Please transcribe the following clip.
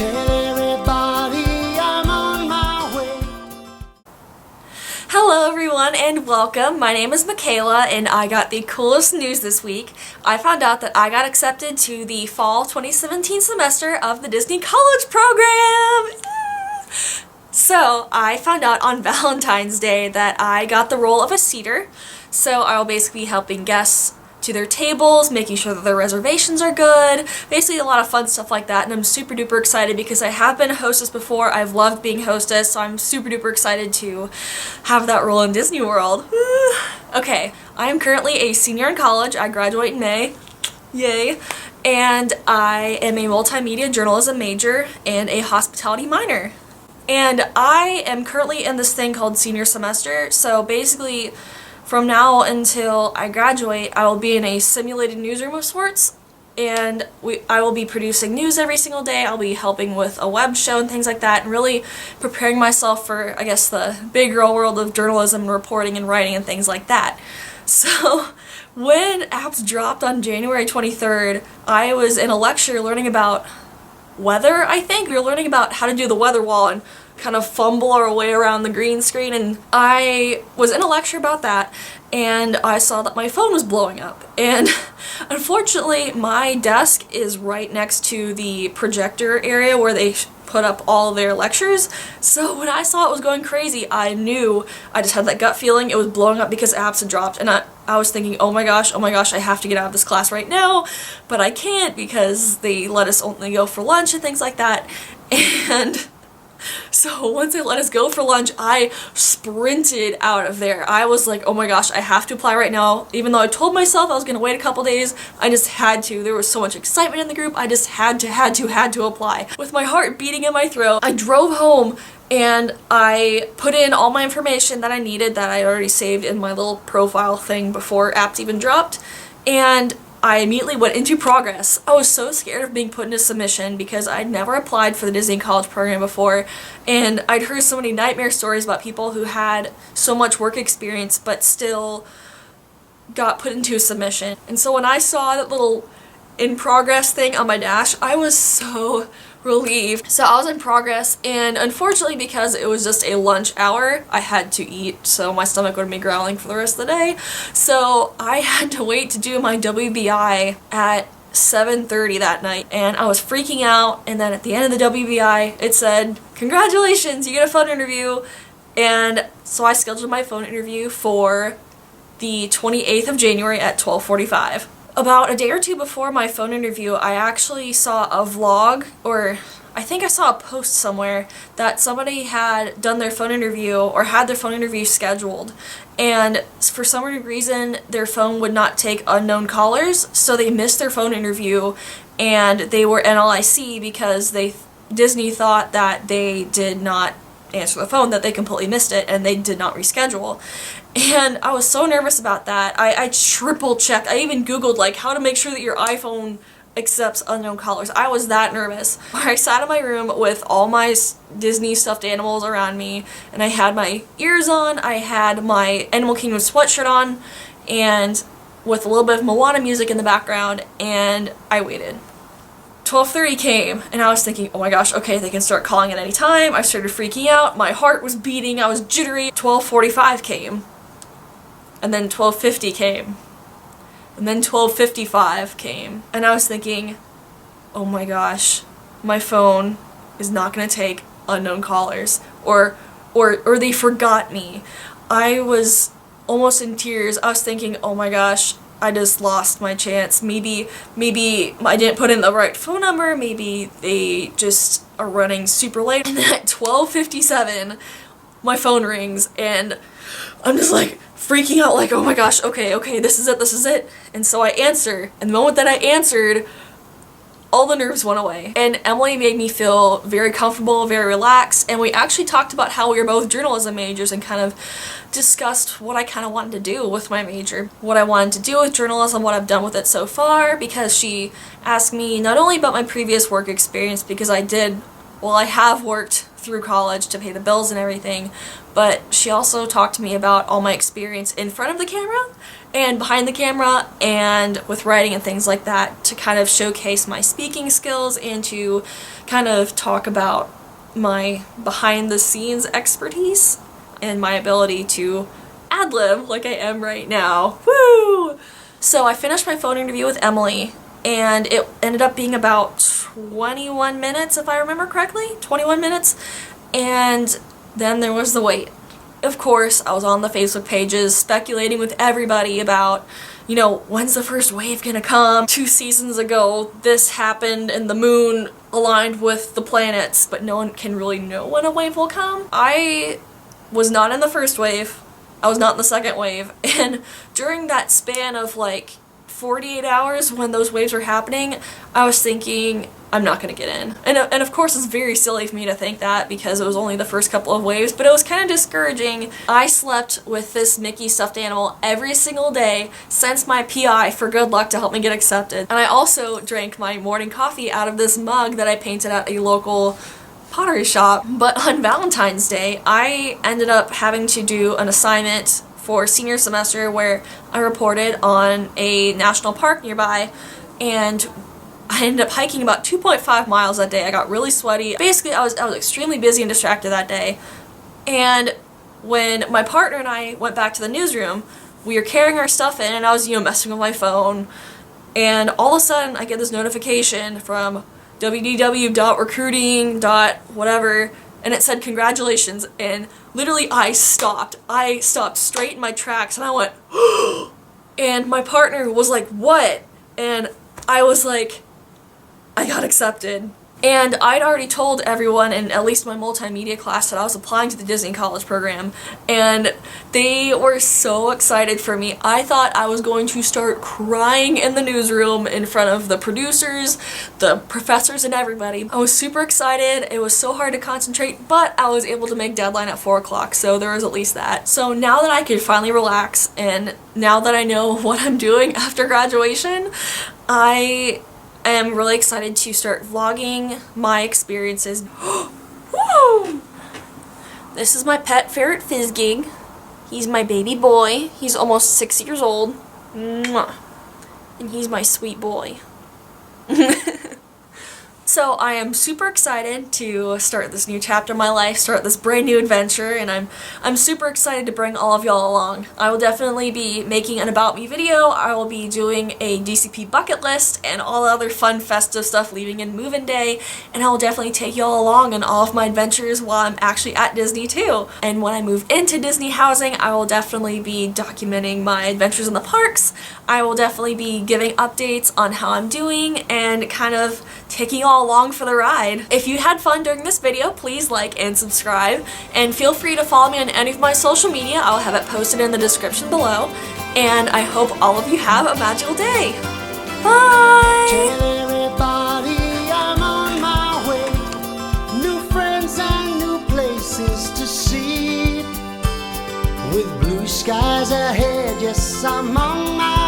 Tell everybody I'm on my way. Hello everyone and welcome. My name is Michaela and I got the coolest news this week. I found out that I got accepted to the fall 2017 semester of the Disney College program. So I found out on Valentine's Day that I got the role of a seater. So I will basically be helping guests to their tables, making sure that their reservations are good, basically a lot of fun stuff like that, and I'm super duper excited because I have been a hostess before. I've loved being hostess, so I'm super duper excited to have that role in Disney World. Okay, I am currently a senior in college. I graduate in May. Yay. And I am a multimedia journalism major and a hospitality minor. And I am currently in this thing called senior semester, so basically from now until I graduate, I will be in a simulated newsroom of sorts, and I will be producing news every single day. I'll be helping with a web show and things like that, and really preparing myself for, I guess, the big girl world of journalism and reporting and writing and things like that. So when apps dropped on January 23rd, I was in a lecture learning about weather, I think. We were learning about how to do the weather wall and kind of fumble our way around the green screen, and I was in a lecture about that and I saw that my phone was blowing up, and unfortunately my desk is right next to the projector area where they put up all their lectures. So when I saw it was going crazy, I knew, I just had that gut feeling it was blowing up because apps had dropped, and I was thinking, oh my gosh, I have to get out of this class right now, but I can't because they let us only go for lunch and things like that. And so once they let us go for lunch, I sprinted out of there. I was like, oh my gosh, I have to apply right now. Even though I told myself I was going to wait a couple days, I just had to. There was so much excitement in the group, I just had to apply. With my heart beating in my throat, I drove home and I put in all my information that I needed that I already saved in my little profile thing before apps even dropped, and I immediately went into progress. I was so scared of being put into submission because I'd never applied for the Disney College program before, and I'd heard so many nightmare stories about people who had so much work experience but still got put into a submission. And so when I saw that little in progress thing on my dash, I was so relieved. So I was in progress, and unfortunately because it was just a lunch hour, I had to eat, so my stomach would be growling for the rest of the day. So I had to wait to do my WBI at 7:30 that night, and I was freaking out, and then at the end of the WBI it said, congratulations, you get a phone interview. And so I scheduled my phone interview for the 28th of January at 12:45. About a day or two before my phone interview, I actually saw a vlog, or I think I saw a post somewhere that somebody had done their phone interview or had their phone interview scheduled, and for some reason their phone would not take unknown callers, so they missed their phone interview and they were NLIC because Disney thought that they did not answer the phone, that they completely missed it, and they did not reschedule. And I was so nervous about that. I triple checked. I even Googled like how to make sure that your iPhone accepts unknown callers. I was that nervous. I sat in my room with all my Disney stuffed animals around me, and I had my ears on, I had my Animal Kingdom sweatshirt on, and with a little bit of Moana music in the background, and I waited. 12:30 came, and I was thinking, oh my gosh, okay, they can start calling at any time. I started freaking out, my heart was beating, I was jittery. 12:45 came, and then 12:50 came, and then 12:55 came, and I was thinking, oh my gosh, my phone is not gonna take unknown callers, or they forgot me. I was almost in tears. I was thinking, oh my gosh, I just lost my chance. Maybe I didn't put in the right phone number, maybe they just are running super late. And then at 12:57, my phone rings, and I'm just like freaking out, like, oh my gosh, okay, this is it. And so I answer, and the moment that I answered, all the nerves went away. And Emily made me feel very comfortable, very relaxed, and we actually talked about how we were both journalism majors and kind of discussed what I kind of wanted to do with my major, what I wanted to do with journalism, what I've done with it so far, because she asked me not only about my previous work experience, because I have worked through college to pay the bills and everything, but she also talked to me about all my experience in front of the camera and behind the camera and with writing and things like that to kind of showcase my speaking skills and to kind of talk about my behind the scenes expertise and my ability to ad-lib like I am right now. Woo! So I finished my phone interview with Emily, and it ended up being about 21 minutes, if I remember correctly. 21 minutes. And then there was the wait. Of course, I was on the Facebook pages speculating with everybody about, you know, when's the first wave gonna come? 2 seasons ago, this happened and the moon aligned with the planets, but no one can really know when a wave will come. I was not in the first wave. I was not in the second wave. And during that span of like 48 hours when those waves were happening, I was thinking, I'm not gonna get in. And of course it's very silly for me to think that because it was only the first couple of waves, but it was kind of discouraging. I slept with this Mickey stuffed animal every single day since my PI for good luck to help me get accepted. And I also drank my morning coffee out of this mug that I painted at a local pottery shop. But on Valentine's Day, I ended up having to do an assignment for senior semester where I reported on a national park nearby, and I ended up hiking about 2.5 miles that day. I got really sweaty. Basically, I was extremely busy and distracted that day. And when my partner and I went back to the newsroom, we were carrying our stuff in, and I was, messing with my phone. And all of a sudden, I get this notification from www.recruiting.whatever, and it said congratulations, and literally I stopped straight in my tracks, and I went and my partner was like, what? And I was like, I got accepted. And I'd already told everyone in at least my multimedia class that I was applying to the Disney College program, and they were so excited for me. I thought I was going to start crying in the newsroom in front of the producers, the professors, and everybody. I was super excited. It was so hard to concentrate, but I was able to make deadline at 4 o'clock, so there was at least that. So now that I could finally relax, and now that I know what I'm doing after graduation, I am really excited to start vlogging my experiences. Woo! This is my pet ferret Fizzgig. He's my baby boy. He's almost 6 years old. Mwah. And he's my sweet boy. So I am super excited to start this new chapter in my life, start this brand new adventure, and I'm super excited to bring all of y'all along. I will definitely be making an About Me video. I will be doing a DCP bucket list and all the other fun festive stuff leaving in move-in day, and I will definitely take y'all along on all of my adventures while I'm actually at Disney too. And when I move into Disney housing, I will definitely be documenting my adventures in the parks. I will definitely be giving updates on how I'm doing and kind of taking y'all along for the ride. If you had fun during this video, please like and subscribe, and feel free to follow me on any of my social media. I'll have it posted in the description below, and I hope all of you have a magical day. Bye! Tell everybody I'm on my way. New friends and new places to see. With blue skies ahead, yes, I'm on my